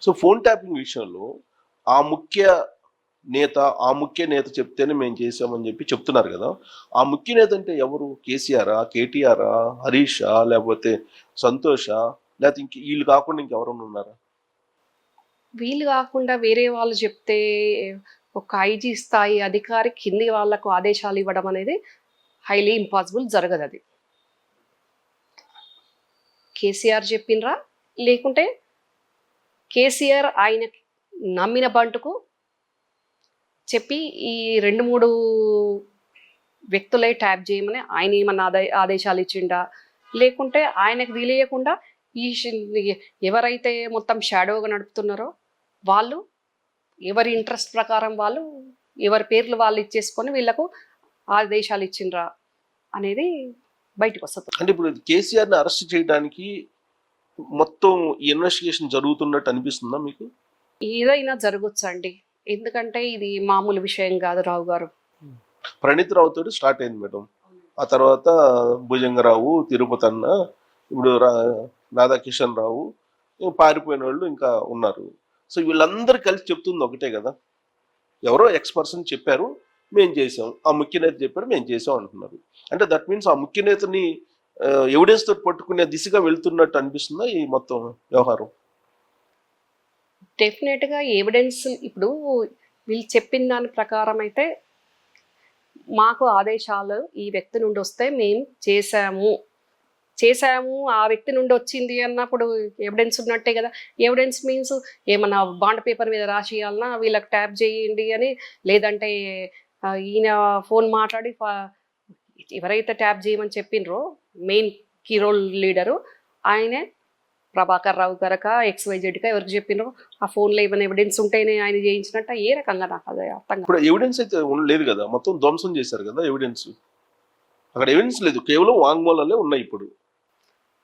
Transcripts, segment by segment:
So phone tapping విషయంలో ఆ ముఖ్య ఆ ముఖ్య నేత చెప్తేనే మేము చేసామని చెప్పి చెప్తున్నారు కదా. ఆ ముఖ్య నేత అంటే ఎవరు? కేసీఆరా, కేటీఆరా, హరీషా, లేకపోతే సంతోషా, లేకపోతే ఇంక వీళ్ళు కాకుండా ఇంకెవరన్నా ఉన్నారా? వీళ్ళు కాకుండా వేరే వాళ్ళు చెప్తే ఒక ఐజీ స్థాయి అధికారి కింది వాళ్లకు ఆదేశాలు ఇవ్వడం అనేది హైలీ ఇంపాసిబుల్, జరగదు అది. కేసీఆర్ చెప్పినరా, లేకుంటే కేసీఆర్ ఆయన నమ్మిన బంటుకు చెప్పి ఈ 2-3 వ్యక్తులే ట్యాప్ చేయమని ఆయన ఏమన్నా ఆదేశాలు ఇచ్చిండా, లేకుంటే ఆయనకు తెలియకుండా ఎవరైతే మొత్తం షాడోగా నడుపుతున్నారో వాళ్ళు ఎవరి ఇంట్రెస్ట్ ప్రకారం వాళ్ళు ఎవరి పేర్లు వాళ్ళు ఇచ్చేసుకొని వీళ్ళకు ఆదేశాలు ఇచ్చిండ్రా అనేది బయటకు వస్తుంది. అంటే ఇప్పుడు కేసీఆర్ని అరెస్ట్ చేయడానికి మొత్తం ఇన్వెస్టిగేషన్ జరుగుతున్నట్టు అనిపిస్తుందా మీకు? ఏదైనా జరగచ్చు అండి, ఎందుకంటే ఇది మామూలు విషయం కాదు రావు గారు. ప్రణీత్ రావు తోటి స్టార్ట్ అయింది మేడం, ఆ తర్వాత భుజంగరావు, తిరుపతి అన్న, ఇప్పుడు రాధాకిషన్ రావు, పారిపోయిన వాళ్ళు ఇంకా ఉన్నారు. సో వీళ్ళందరూ కలిసి చెప్తుంది ఒకటే కదా, ఎవరో ఎక్స్-పర్సన్ చెప్పారు మేము చేసాం, ఆ ముఖ్య నేత చెప్పారు మేము చేసాం అంటున్నారు. అంటే దట్ మీన్స్ ఆ ముఖ్య నేతని ఎవిడెన్స్ తోటి పట్టుకునే దిశగా వెళ్తున్నట్టు అనిపిస్తుందా ఈ మొత్తం వ్యవహారం? డెఫినెట్గా ఎవిడెన్స్ ఇప్పుడు వీళ్ళు చెప్పిన దాని ప్రకారం అయితే మాకు ఆదేశాలు ఈ వ్యక్తి నుండి వస్తే మేము చేశాము ఆ వ్యక్తి నుండి వచ్చింది అన్నప్పుడు ఎవిడెన్స్ ఉన్నట్టే కదా. ఎవిడెన్స్ మీన్స్ ఏమన్నా బాండ్ పేపర్ మీద రాసియాలన్నా వీళ్ళకి ట్యాప్ చేయండి అని, లేదంటే ఈయన ఫోన్ మాట్లాడి ఎవరైతే ట్యాప్ చేయమని చెప్పినరో మెయిన్ కీ రోల్ లీడరు ఆయనే ప్రభాకర్ రావు గారక XYZ ఎవరికి చెప్పినో ఆ ఫోన్లో ఏమైనా ఎవిడెన్స్ ఉంటేనే ఆయన చేయించినట్ట ఏ రకంగా నాకు అదే అర్థం కాదు. ఇప్పుడు ఎవిడెన్స్ అయితే లేదు కదా, మొత్తం ధ్వంసం చేశారు కదా ఎవిడెన్స్. అక్కడ ఎవిడెన్స్ లేదు, కేవలం వాంగ్మూలాలే ఉన్నాయి ఇప్పుడు.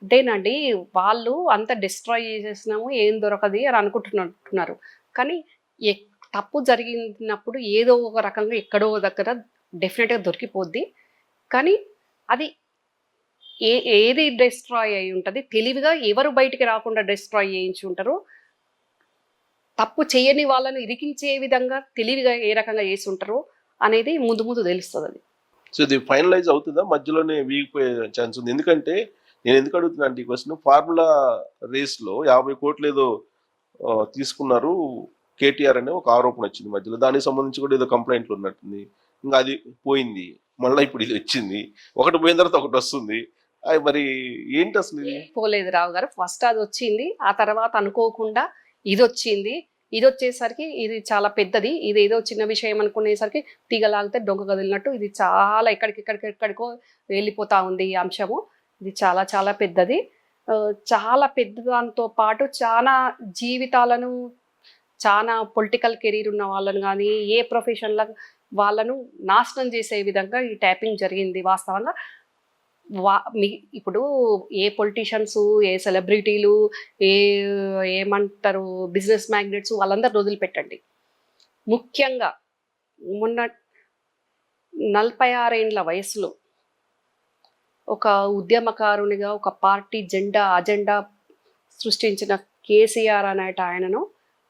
అంతేనండి, వాళ్ళు అంత డిస్ట్రాయ్ చేసేసినాము ఏం దొరకది అని అనుకుంటున్నారు. కానీ తప్పు జరిగినప్పుడు ఏదో ఒక రకంగా ఎక్కడో దగ్గర డెఫినెట్గా దొరికిపోద్ది. కానీ అది ఏది డిస్ట్రాయ్ అయి ఉంటుంది, తెలివిగా ఎవరు బయటికి రాకుండా డిస్ట్రాయ్ చేయించి ఉంటారు, తప్పు చేయని వాళ్ళని ఇరికించే విధంగా తెలివిగా ఏ రకంగా చేసి ఉంటారు అనేది ముందు ముందు తెలుస్తుంది. అది సో ఇది ఫైనలైజ్ అవుతుందా, మధ్యలోనే వీగిపోయే ఛాన్స్ ఉంది? ఎందుకంటే నేను ఎందుకు అడుగుతున్నా అంటే ఈ క్వశ్చన్, ఫార్ములా రేస్లో 50 కోట్లు ఏదో తీసుకున్నారు కేటీఆర్ అనే ఒక ఆరోపణ వచ్చింది మధ్యలో, దానికి సంబంధించి కూడా ఏదో కంప్లైంట్లు ఉన్నట్టుంది. ఇంకా అది పోయింది, మళ్ళీ ఇప్పుడు ఇది వచ్చింది, ఒకటి పోయిన తర్వాత ఒకటి వస్తుంది. మరి ఏంటి అసలు ఇది? పోలేదు రావు గారు, ఫస్ట్ అది వచ్చింది, ఆ తర్వాత అనుకోకుండా ఇది వచ్చింది. ఇది వచ్చేసరికి ఇది చాలా పెద్దది, ఇది ఏదో చిన్న విషయం అనుకునేసరికి తీగలాగితే డొంక కదిలినట్టు ఇది చాలా ఎక్కడికో వెళ్ళిపోతా ఉంది ఈ అంశము. ఇది చాలా చాలా పెద్దది, చాలా పెద్ద దాంతో పాటు చాలా జీవితాలను, చాలా పొలిటికల్ కెరీర్ ఉన్న వాళ్ళను కానీ ఏ ప్రొఫెషన్ల వాళ్ళను నాశనం చేసే విధంగా ఈ ట్యాపింగ్ జరిగింది. వాస్తవంగా ఇప్పుడు ఏ పొలిటీషియన్స్, ఏ సెలబ్రిటీలు, ఏమంటారు బిజినెస్ మ్యాగ్నెట్స్ వాళ్ళందరూ వదిలిపెట్టండి, ముఖ్యంగా మొన్న 46 ఏండ్ల వయసులో ఒక ఉద్యమకారునిగా ఒక పార్టీ అజెండా సృష్టించిన కేసీఆర్ అనేట ఆయనను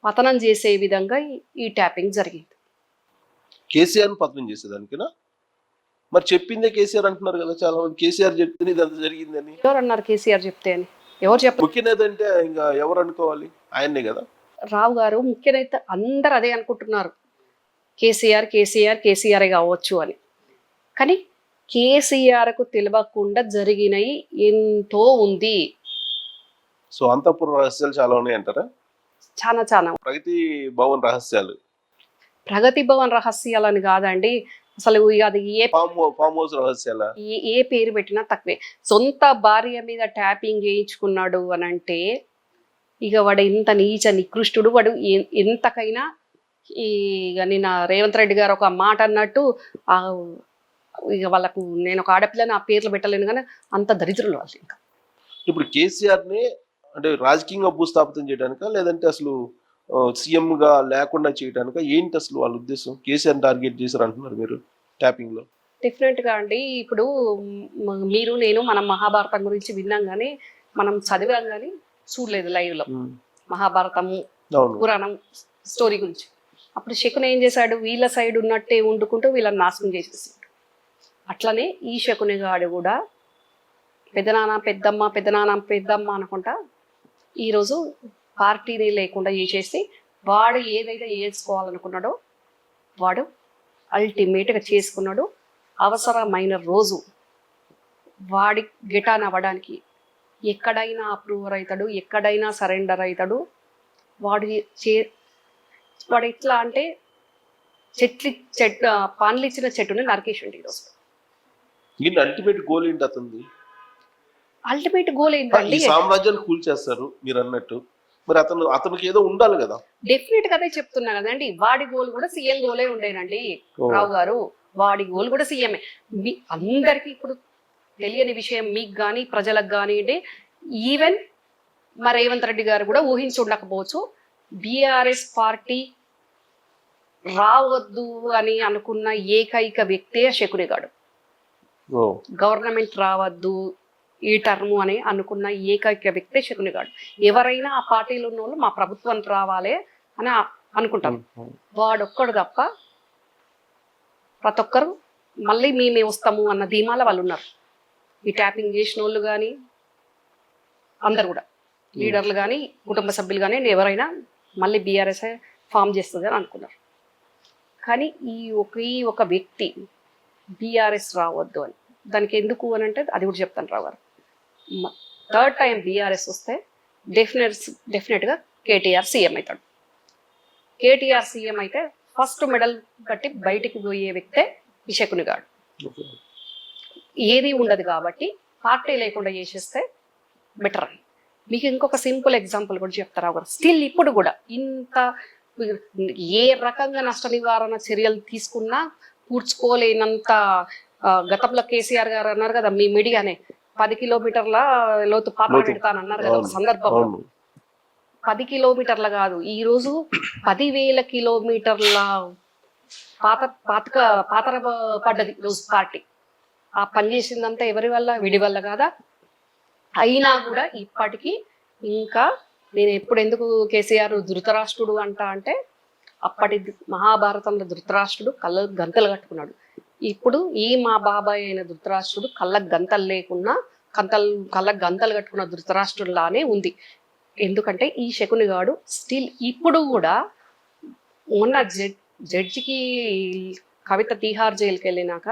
పతనం చేసే విధంగా ఈ ట్యాపింగ్ జరిగింది. కేసీఆర్ని పతనం చేసేదానికినా? మరి చెప్పిందే కేసీఆర్ అంటున్నారు కదా చాలా మంది, కేసీఆర్ చెప్తే ఇదంతా జరిగిందని. ఎవరు అన్నారు కేసీఆర్ చెప్తే అని? ఎవరు చెప్పారు? ముఖ్య నేత అంటే ఇంకా ఎవరు అనుకోవాలి, ఆయన్నే కదా. రావు గారు ముఖ్యనైతే అందరు అదే అనుకుంటున్నారు, కేసీఆర్ కావచ్చు అని. కానీ కేసీఆర్కు తెలియకుండా జరిగినవి ఎంతో ఉంది. సో అంతఃపుర రహస్యాలు చాలా ఉన్నాయి అంటారా? చాలా ప్రగతి భవన్ రహస్యాలని కాదండి, అసలు అది ఫామ్ హౌస్ రహస్యాల ఏ పేరు పెట్టినా తక్కువే. సొంత భార్య మీద ట్యాపింగ్ చేయించుకున్నాడు అని అంటే ఇక వాడు ఎంత నీచ నికృష్టుడు, వాడు ఎంతకైనా ఇక నిన్న రేవంత్ రెడ్డి గారు ఒక మాట అన్నట్టు ఇక వాళ్ళకు నేను ఒక ఆడపిల్లని ఆ పేర్లు పెట్టలేను కానీ అంత దరిద్రులు వాళ్ళు. ఇంకా ఇప్పుడు కేసీఆర్ని అంటే రాజకీయంగా భూస్థాపితం చేయడానిక, లేదంటే అసలు సీఎంగా లేకుండా చేయడానిక, ఏంటి అసలు వాళ్ళ ఉద్దేశం? కేసీఆర్ టార్గెట్ చేశారు అంటున్నారు మీరు ట్యాపింగ్ లో. డెఫినెట్గా అండి, ఇప్పుడు మీరు నేను మనం మహాభారతం గురించి విన్నాం కానీ మనం చదివాం కానీ చూడలేదు లైవ్ లో. మహాభారతము అవును. పురాణం స్టోరీ గురించి. అప్పుడు శకుని ఏం చేశాడు, వీళ్ళ సైడ్ ఉన్నట్టే వండుకుంటూ వీళ్ళని నాశనం చేసేసాడు. అట్లనే ఈ శకుని గాడు కూడా పెద్దనాన్న పెద్దమ్మ పెద్దనాన్న పెద్దమ్మ అనుకుంటా ఈరోజు పార్టీని లేకుండా చేసేసి వాడు ఏదైతే చేసుకోవాలనుకున్నాడో వాడు అల్టిమేట్గా చేసుకున్నాడు. అవసరమైన రోజు వాడి గిటాన్ అవ్వడానికి ఎక్కడైనా అప్రూవర్ అవుతాడు, ఎక్కడైనా సరెండర్ అవుతాడు. వాడు వాడు ఎట్లా అంటే పండ్లు ఇచ్చిన చెట్టుని నరికేసిండు ఈరోజు. దీని అల్టిమేట్ గోల్ ఏంటి అతనిది? అల్టిమేట్ గోల్ ఏంటంటే ఈ సామ్రాజ్యాన్ని కూల్చేస్తారు మీరు అన్నట్టు, మరి అతనికి ఏదో ఉండాలి కదా. డెఫినెట్ గా అదే చెప్తున్నా కదండి, వాడి గోల్ కూడా సీఎం గోలే ఉండేనండి రావు గారు. వాడి గోల్ కూడా సీఎంఏ. అందరికి ఇప్పుడు తెలియని విషయం మీకు కానీ ప్రజలకు కానివ్వండి, ఈవెన్ మా రేవంత్ రెడ్డి గారు కూడా ఊహించి ఉండకపోవచ్చు. బీఆర్ఎస్ పార్టీ రావద్దు అని అనుకున్న ఏకైక వ్యక్తే శకుని గాడు. గవర్నమెంట్ రావద్దు ఈ టర్ము అని అనుకున్న ఏకైక వ్యక్తే శకుని గాడు. ఎవరైనా ఆ పార్టీలో ఉన్న వాళ్ళు మా ప్రభుత్వం రావాలి అని అనుకుంటారు. వాడొక్కడు తప్ప ప్రతి ఒక్కరు మళ్ళీ మేమే వస్తాము అన్న ధీమాల వాళ్ళు ఉన్నారు. ఈ ట్యాపింగ్ చేసిన వాళ్ళు కానీ అందరు కూడా లీడర్లు కానీ కుటుంబ సభ్యులు కానీ ఎవరైనా మళ్ళీ బీఆర్ఎస్ ఫామ్ చేస్తుంది అని అనుకున్నారు. కానీ ఈ ఒక వ్యక్తి బీఆర్ఎస్ రావద్దు అని, దానికి ఎందుకు అని అంటే అది కూడా చెప్తాను రావు గారు. థర్డ్ టైం బీఆర్ఎస్ వస్తే డెఫినెట్గా కేటీఆర్ సీఎం అవుతాడు. కేటీఆర్ సీఎం అయితే ఫస్ట్ మెడల్ కట్టి బయటికి పోయే వ్యక్తే ఈ శకుని గాడు. ఏది ఉండదు కాబట్టి పార్టీ లేకుండా చేసేస్తే బెటర్ అని. మీకు ఇంకొక సింపుల్ ఎగ్జాంపుల్ కూడా చెప్తారా గారు. స్టిల్ ఇప్పుడు కూడా ఇంత ఏ రకంగా నష్ట నివారణ చర్యలు తీసుకున్నా పూడ్చుకోలేనంత గతంలో కేసీఆర్ గారు అన్నారు కదా మీ మీడియానే 10 కిలోమీటర్ల లోతు పాత్ర పెడతానన్నారు కదా ఒక సందర్భంలో. 10 కిలోమీటర్ల కాదు, ఈ రోజు 10,000 కిలోమీటర్ల పాత్ర పడ్డది రోజు పార్టీ. ఆ పని చేసిందంతా ఎవరి వల్ల? విడి వల్ల కాదా? అయినా కూడా ఇప్పటికీ ఇంకా నేను ఎందుకు కేసీఆర్ ధృతరాష్ట్రుడు అంటే అప్పటి మహాభారతంలో ధృతరాష్ట్రుడు కళ్ళకు గంతలు కట్టుకున్నాడు. ఇప్పుడు మా బాబాయ్ అయిన ధృతరాష్ట్రుడు కళ్ళకు గంతలు లేకున్నా కళ్ళకు గంతలు కట్టుకున్న ధృతరాష్ట్రుడిలానే ఉంది. ఎందుకంటే ఈ శకుని గాడు స్టిల్ ఇప్పుడు కూడా మొన్న జడ్జికి కవిత తీహార్ జైలుకి వెళ్ళినాక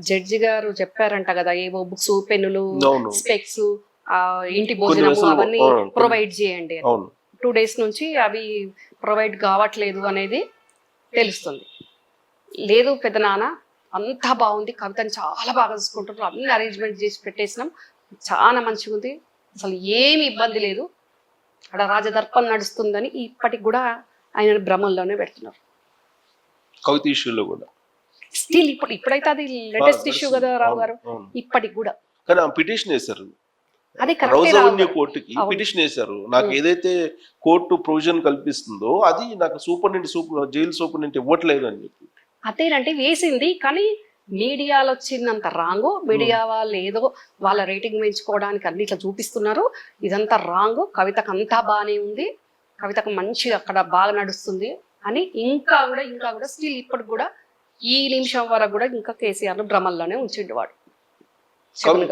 జడ్జి గారు చెప్పారంట కదా, ఏవో బుక్స్ పెన్నులు స్పెక్స్ ఇంటి భోజనము అవన్నీ ప్రొవైడ్ చేయండి అని. 2 days నుంచి అవి ప్రొవైడ్ కావట్లేదు అనేది తెలుస్తుంది. లేదు పెద్ద నాన్న అంతా బాగుంది, కవితని చాలా బాగా చూసుకుంటున్నారు, అన్ని అరేంజ్మెంట్ చేసి పెట్టేసినాం, చాలా మంచిగా ఉంది, అసలు ఏమి ఇబ్బంది లేదు, అక్కడ రాజదర్పం నడుస్తుందని ఇప్పటికి కూడా ఆయన భ్రమంలోనే పెడుతున్నారు. కవిత ఇష్యూలో కూడా స్టిల్ ఇప్పుడైతే అది లేటెస్ట్ ఇష్యూ కదా రావు గారు. ఇప్పటికి కూడా కానీ పిటిషన్ వేశారు, అది కోర్టుకి పిటిషన్ వేశారు. నాకు ఏదైతే కోర్టు ప్రొవిజన్ కల్పిస్తుందో అది నాకు జైలు సూపరింటెండెంట్ ఇవ్వట్లేదు అని చెప్పి. అదేనంటే వేసింది, కానీ మీడియాలో వచ్చిందంత రాంగు. మీడియా వాళ్ళు ఏదో వాళ్ళ రేటింగ్ పెంచుకోవడానికి అన్ని ఇట్లా చూపిస్తున్నారు. ఇదంతా రాంగు, కవితకు అంతా బాగానే ఉంది, కవితకు మంచిగా అక్కడ బాగా నడుస్తుంది అని ఇంకా కూడా స్టిల్ ఇప్పటికి కూడా ఈ నిమిషం వరకు కూడా ఇంకా కేసీఆర్ భ్రమల్లోనే ఉంచిండు వాడు.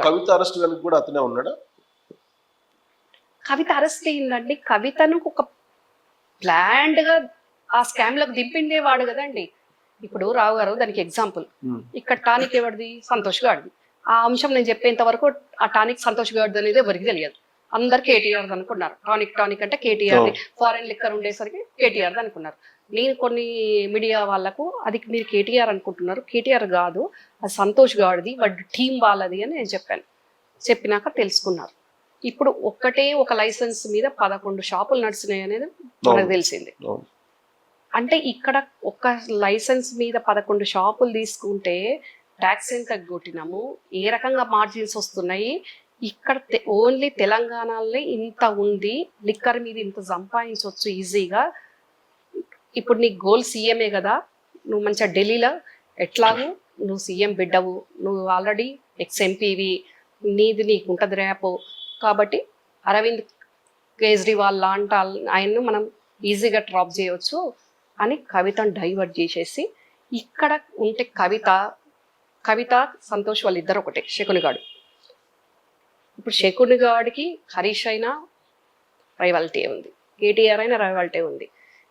కవిత అరెస్ట్ కూడా అతనే ఉన్నాడా? కవిత అరెస్ట్ అయిందండి. కవితను ఒక ప్లాండ్ గా ఆ స్కామ్ లకు దింపిందే వాడు కదండి. ఇప్పుడు రావు గారు దానికి ఎగ్జాంపుల్, ఇక్కడ టానిక్ ఎవరిది? సంతోష్ గాడిది. ఆ అంశం నేను చెప్పేంత వరకు ఆ టానిక్ సంతోష్ గాడిది అనేది ఎవరికి తెలియదు. అందరు కేటీఆర్ అనుకున్నారు. టానిక్ అంటే కేటీఆర్, ఫారెన్ లిక్కర్ ఉండేసరికి కేటీఆర్ అనుకున్నారు. నేను కొన్ని మీడియా వాళ్ళకు అది మీరు కేటీఆర్ అనుకుంటున్నారు, కేటీఆర్ కాదు అది సంతోష్ గాడిది, వాడి టీం వాళ్ళది అని నేను చెప్పాను. చెప్పినాక తెలుసుకున్నారు. ఇప్పుడు ఒక లైసెన్స్ మీద 11 షాపులు నడిచినాయి అనేది మనకు తెలిసింది. అంటే ఇక్కడ ఒక లైసెన్స్ మీద 11 షాపులు తీసుకుంటే ట్యాక్స్ ఎంత కొట్టినాము, ఏ రకంగా మార్జిన్స్ వస్తున్నాయి, ఇక్కడ ఓన్లీ తెలంగాణలో ఇంత ఉంది, లిక్కర్ మీద ఇంత సంపాదించవచ్చు ఈజీగా. ఇప్పుడు నీ గోల్ సీఎంఏ కదా, నువ్వు మంచిగా ఢిల్లీలో ఎట్లాగూ నువ్వు సీఎం బిడ్డవు, నువ్వు ఆల్రెడీ ఎక్స్ఎంపీవి, నీకు ఉంటుంది ర్యాప్. కాబట్టి అరవింద్ కేజ్రీవాల్ లాంటి ఆయన్ను మనం ఈజీగా డ్రాప్ చేయవచ్చు అని కవితను డైవర్ట్ చేసేసి ఇక్కడ ఉంటే కవిత సంతోష్ వాళ్ళిద్దరు ఒకటే శకునిగాడు. ఇప్పుడు శకునిగాడికి హరీష్ అయినా రైవాలిటీ ఉంది, కేటీఆర్ అయినా రైవాలిటీ ఉంది.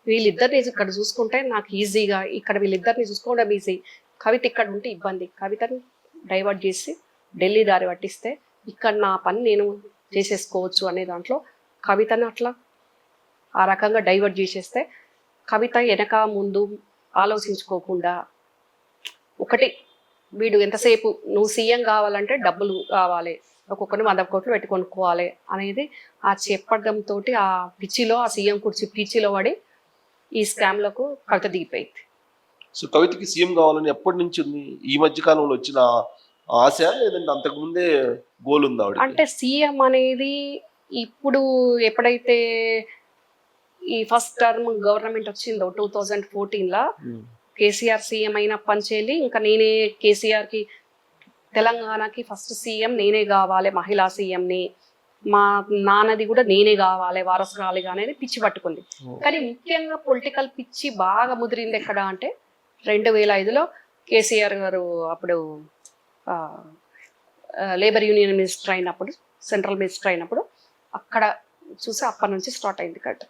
వీళ్ళిద్దరిని ఇక్కడ చూసుకుంటే నాకు ఈజీగా, ఇక్కడ వీళ్ళిద్దరిని చూసుకోవడం ఈజీ. కవిత ఇక్కడ ఉంటే ఇబ్బంది. కవితను డైవర్ట్ చేసి ఢిల్లీ దారి పట్టిస్తే ఇక్కడ నా పని నేను చేసేసుకోవచ్చు అనే దాంట్లో కవితను అట్లా ఆ రకంగా డైవర్ట్ చేసేస్తే కవిత వెనక ముందు ఆలోచించుకోకుండా ఒకటి, వీడు ఎంతసేపు నువ్వు సీఎం కావాలంటే డబ్బులు కావాలి, ఒక్కొక్కరిని 100 కోట్లు పెట్టి కొనుక్కోవాలి అనేది ఆ చెప్పడంతో ఆ పిచ్చిలో, ఆ సీఎం కుర్చీ పిచ్చిలో పడి ఈ స్కామ్లకు కవిత దిగిపోయింది. సో కవితకి సీఎం కావాలని ఎప్పటి నుంచి ఉంది? ఈ మధ్య కాలంలో వచ్చిన ఆశ, లేదంటే అంతకుముందే గోల్ ఉందా ఆవిడకి? అంటే సీఎం అనేది ఇప్పుడు ఎప్పుడైతే ఈ ఫస్ట్ టర్మ్ గవర్నమెంట్ వచ్చిందో 2014 కేసీఆర్ సీఎం అయిన పంచేలి ఇంకా నేనే కేసీఆర్కి తెలంగాణకి ఫస్ట్ సీఎం నేనే కావాలి, మహిళా సీఎంని, మా నాన్నది కూడా నేనే కావాలి వారసురాలిగా అనేది పిచ్చి పట్టుకుంది. కానీ ముఖ్యంగా పొలిటికల్ పిచ్చి బాగా ముదిరింది ఎక్కడ అంటే 2005లో కేసీఆర్ గారు అప్పుడు లేబర్ యూనియన్ మినిస్టర్ అయినప్పుడు, సెంట్రల్ మినిస్టర్ అయినప్పుడు అక్కడ చూసి అప్పటి నుంచి స్టార్ట్ అయింది కరెక్ట్.